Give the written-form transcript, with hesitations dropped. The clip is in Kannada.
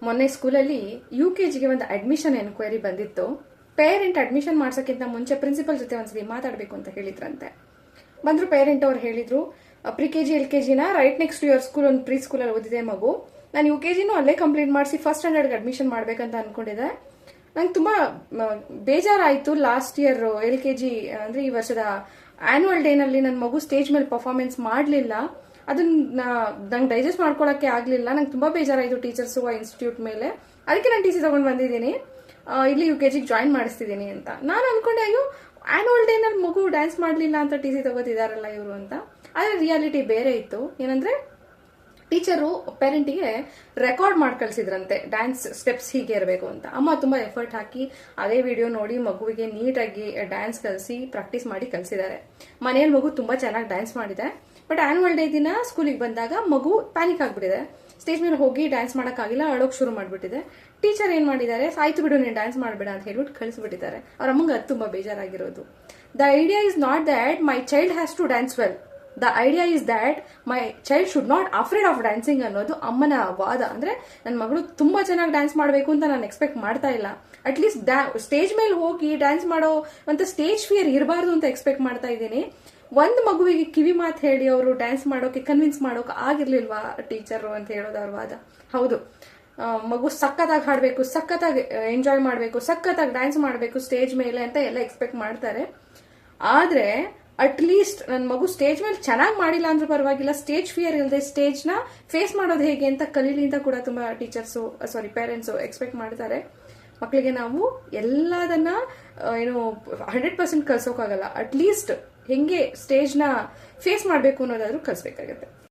ಮೊನ್ನೆ ಸ್ಕೂಲಲ್ಲಿ UKGಗೆ ಒಂದು ಅಡ್ಮಿಷನ್ ಎನ್ಕ್ವೈರಿ ಬಂದಿತ್ತು. ಪೇರೆಂಟ್ ಅಡ್ಮಿಷನ್ ಮಾಡ್ಸೋಕ್ಕಿಂತ ಮುಂಚೆ ಪ್ರಿನ್ಸಿಪಲ್ ಜೊತೆ ಒಂದ್ಸತಿ ಮಾತಾಡಬೇಕು ಅಂತ ಹೇಳಿದ್ರಂತೆ. ಬಂದ್ರು ಪೇರೆಂಟ್ ಅವ್ರು ಹೇಳಿದ್ರು, ಪ್ರಿ-KG LKGನ ರೈಟ್ ನೆಕ್ಸ್ಟ್ ಯುವರ್ ಸ್ಕೂಲ್ ಒಂದು ಪ್ರೀ ಸ್ಕೂಲಲ್ಲಿ ಓದಿದೆ ಮಗು, ನಾನು UKGನೂ ಅಲ್ಲೇ ಕಂಪ್ಲೀಟ್ ಮಾಡಿಸಿ ಫಸ್ಟ್ ಸ್ಟ್ಯಾಂಡರ್ಡ್ಗೆ ಅಡ್ಮಿಷನ್ ಮಾಡ್ಬೇಕಂತ ಅನ್ಕೊಂಡಿದ್ದೆ. ನಂಗೆ ತುಂಬಾ ಬೇಜಾರಾಯಿತು. ಲಾಸ್ಟ್ ಇಯರ್ LKG ಅಂದ್ರೆ ಈ ವರ್ಷದ ಆನ್ಯುವಲ್ ಡೇನಲ್ಲಿ ನನ್ನ ಮಗು ಸ್ಟೇಜ್ ಮೇಲೆ ಪರ್ಫಾರ್ಮೆನ್ಸ್ ಮಾಡಲಿಲ್ಲ. ಅದನ್ನ ನಂಗೆ ಡೈಜೆಸ್ಟ್ ಮಾಡ್ಕೊಳಕ್ಕೆ ಆಗ್ಲಿಲ್ಲ. ನಂಗೆ ತುಂಬಾ ಬೇಜಾರಾಯಿತು ಟೀಚರ್ಸು ಇನ್ಸ್ಟಿಟ್ಯೂಟ್ ಮೇಲೆ. ಅದಕ್ಕೆ ನಾನು TC ತಗೊಂಡು ಬಂದಿದ್ದೀನಿ, ಇಲ್ಲಿ UKGಗೆ ಜಾಯಿನ್ ಮಾಡಿಸ್ತಿದ್ದೀನಿ ಅಂತ. ನಾನು ಅನ್ಕೊಂಡೆ, ಅಯ್ಯೋ ಆನ್ಯುವಲ್ ಡೇನಲ್ಲಿ ಮಗು ಡ್ಯಾನ್ಸ್ ಮಾಡಲಿಲ್ಲ ಅಂತ TC ತಗೋತಿದಾರಲ್ಲ ಇವರು ಅಂತ. ಆದ್ರೆ ರಿಯಾಲಿಟಿ ಬೇರೆ ಇತ್ತು. ಏನಂದ್ರೆ ಟೀಚರು ಪೇರೆಂಟಿಗೆ ರೆಕಾರ್ಡ್ ಮಾಡಿ ಕಳ್ಸಿದ್ರಂತೆ, ಡ್ಯಾನ್ಸ್ ಸ್ಟೆಪ್ಸ್ ಹೀಗೆ ಇರಬೇಕು ಅಂತ. ಅಮ್ಮ ತುಂಬಾ ಎಫರ್ಟ್ ಹಾಕಿ ಅದೇ ವಿಡಿಯೋ ನೋಡಿ ಮಗುವಿಗೆ ನೀಟಾಗಿ ಡ್ಯಾನ್ಸ್ ಕಲಿಸಿ ಪ್ರಾಕ್ಟೀಸ್ ಮಾಡಿ ಕಲಿಸಿದ್ದಾರೆ. ಮನೆಯಲ್ಲಿ ಮಗು ತುಂಬಾ ಚೆನ್ನಾಗಿ ಡ್ಯಾನ್ಸ್ ಮಾಡಿದೆ. ಬಟ್ ಆನ್ಯುವಲ್ ಡೇ ದಿನ ಸ್ಕೂಲಿಗೆ ಬಂದಾಗ ಮಗು ಪ್ಯಾನಿಕ್ ಆಗ್ಬಿಟ್ಟಿದೆ. ಸ್ಟೇಜ್ ಮೇಲೆ ಹೋಗಿ ಡ್ಯಾನ್ಸ್ ಮಾಡೋಕ್ಕಾಗಿಲ್ಲ, ಅಳೋಕ್ ಶುರು ಮಾಡ್ಬಿಟ್ಟಿದೆ. ಟೀಚರ್ ಏನ್ ಮಾಡಿದ್ದಾರೆ, ಆಯ್ತು ಬಿಡು ನೀನು ಡ್ಯಾನ್ಸ್ ಮಾಡಬೇಡ ಅಂತ ಹೇಳ್ಬಿಟ್ಟು ಕಳಿಸ್ಬಿಟ್ಟಿದ್ದಾರೆ. ಅವ್ರ ಅಮ್ಮಂಗೆ ಅದು ತುಂಬಾ ಬೇಜಾರಾಗಿರೋದು. The idea is not that my child has to dance well, the idea is that my child should not afraid of dancing ಅನ್ನೋದು ಅಮ್ಮನ ವಾದ. ಅಂದ್ರೆ ನನ್ನ ಮಗಳು ತುಂಬಾ ಚೆನ್ನಾಗಿ ಡ್ಯಾನ್ಸ್ ಮಾಡಬೇಕು ಅಂತ ನಾನು ಎಕ್ಸ್ಪೆಕ್ಟ್ ಮಾಡ್ತಾ ಇಲ್ಲ. ಅಟ್ಲೀಸ್ಟ್ ಸ್ಟೇಜ್ ಮೇಲೆ ಹೋಗಿ ಡ್ಯಾನ್ಸ್ ಮಾಡೋ ಅಂತ ಸ್ಟೇಜ್ ಫಿಯರ್ ಇರಬಾರ್ದು ಅಂತ ಎಕ್ಸ್ಪೆಕ್ಟ್ ಮಾಡ್ತಾ ಇದ್ದೀನಿ. ಒಂದ್ ಮಗುವಿಗೆ ಕಿವಿ ಮಾತು ಹೇಳಿ ಅವರು ಡ್ಯಾನ್ಸ್ ಮಾಡೋಕೆ ಕನ್ವಿನ್ಸ್ ಮಾಡೋಕೆ ಆಗಿರ್ಲಿಲ್ವಾ ಟೀಚರು ಅಂತ ಹೇಳೋದು ಅವ್ರ ವಾದ. ಹೌದು, ಮಗು ಸಖತ್ತಾಗಿ ಹಾಡಬೇಕು, ಸಖತ್ತಾಗಿ ಎಂಜಾಯ್ ಮಾಡಬೇಕು, ಸಖತ್ತಾಗಿ ಡ್ಯಾನ್ಸ್ ಮಾಡಬೇಕು ಸ್ಟೇಜ್ ಮೇಲೆ ಅಂತ ಎಲ್ಲ ಎಕ್ಸ್ಪೆಕ್ಟ್ ಮಾಡ್ತಾರೆ. ಆದ್ರೆ ಅಟ್ಲೀಸ್ಟ್ ನನ್ನ ಮಗು ಸ್ಟೇಜ್ ಮೇಲೆ ಚೆನ್ನಾಗಿ ಮಾಡಿಲ್ಲ ಅಂದ್ರೂ ಪರವಾಗಿಲ್ಲ, ಸ್ಟೇಜ್ ಫಿಯರ್ ಇಲ್ಲದೆ ಸ್ಟೇಜ್ ನ ಫೇಸ್ ಮಾಡೋದು ಹೇಗೆ ಅಂತ ಕಲೀಲಿ ಅಂತ ಕೂಡ ತುಂಬಾ ಪೇರೆಂಟ್ಸ್ ಎಕ್ಸ್ಪೆಕ್ಟ್ ಮಾಡ್ತಾರೆ. ಮಕ್ಕಳಿಗೆ ನಾವು ಎಲ್ಲದನ್ನ 100% ಕಲ್ಸೋಕ್ಕಾಗಲ್ಲ. ಅಟ್ಲೀಸ್ಟ್ ಹೆಂಗೆ ಸ್ಟೇಜ್ ನ ಫೇಸ್ ಮಾಡಬೇಕು ಅನ್ನೋದಾದ್ರೂ ಕಲಿಸ್ಬೇಕಾಗತ್ತೆ.